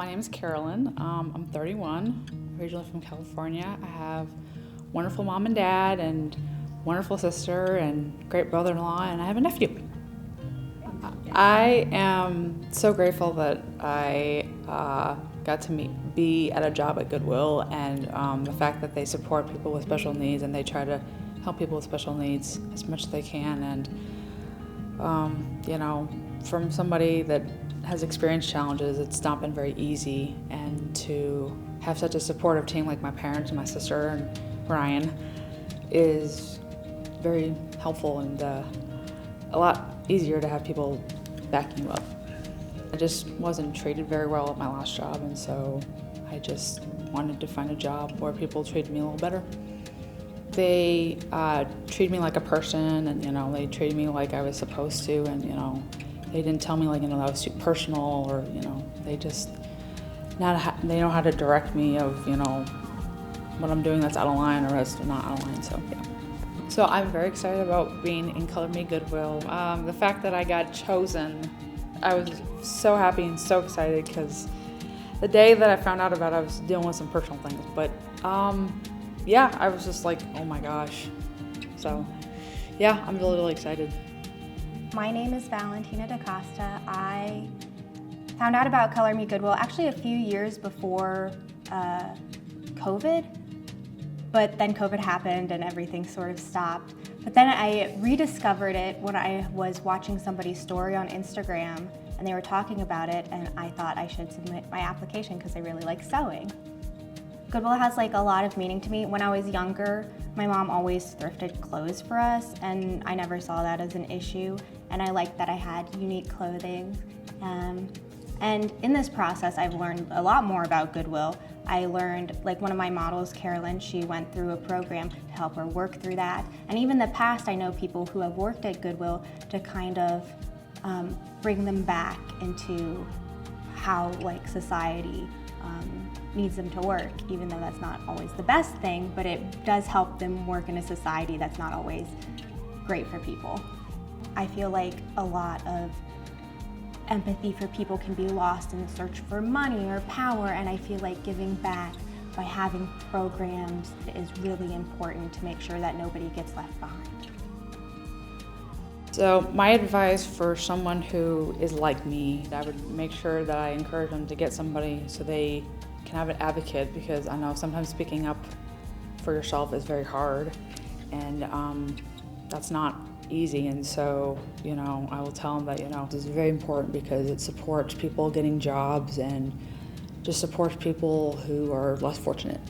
My name is Carolyn. I'm 31, originally from California. I have wonderful mom and dad and wonderful sister and great brother-in-law, and I have a nephew. I am so grateful that I got to be at a job at Goodwill, and the fact that they support people with special needs and they try to help people with special needs as much as they can. And from somebody that has experienced challenges, it's not been very easy, and to have such a supportive team like my parents and my sister and Ryan is very helpful, and a lot easier to have people backing you up. I just wasn't treated very well at my last job, and so I just wanted to find a job where people treated me a little better. They treated me like a person, and they treated me like I was supposed to, and they didn't tell me that was too personal, or they know how to direct me of what I'm doing that's out of line or that's not out of line. So yeah. So I'm very excited about being in Color Me Goodwill. The fact that I got chosen, I was so happy and so excited, because the day that I found out about it, I was dealing with some personal things. But yeah, I was just like, oh my gosh. So yeah, I'm really, really excited. My name is Valentina da Costa. I found out about Color Me Goodwill actually a few years before COVID, but then COVID happened and everything sort of stopped. But then I rediscovered it when I was watching somebody's story on Instagram, and they were talking about it, and I thought I should submit my application because I really like sewing. Goodwill has a lot of meaning to me. When I was younger, my mom always thrifted clothes for us, and I never saw that as an issue, and I liked that I had unique clothing. And in this process, I've learned a lot more about Goodwill. I learned, one of my models, Carolyn, she went through a program to help her work through that. And even in the past, I know people who have worked at Goodwill to kind of bring them back into how society needs them to work, even though that's not always the best thing, but it does help them work in a society that's not always great for people. I feel like a lot of empathy for people can be lost in the search for money or power, and I feel like giving back by having programs is really important to make sure that nobody gets left behind. So my advice for someone who is like me, I would make sure that I encourage them to get somebody so they can have an advocate, because I know sometimes speaking up for yourself is very hard, and that's not easy. And so I will tell them that this is very important, because it supports people getting jobs and just supports people who are less fortunate.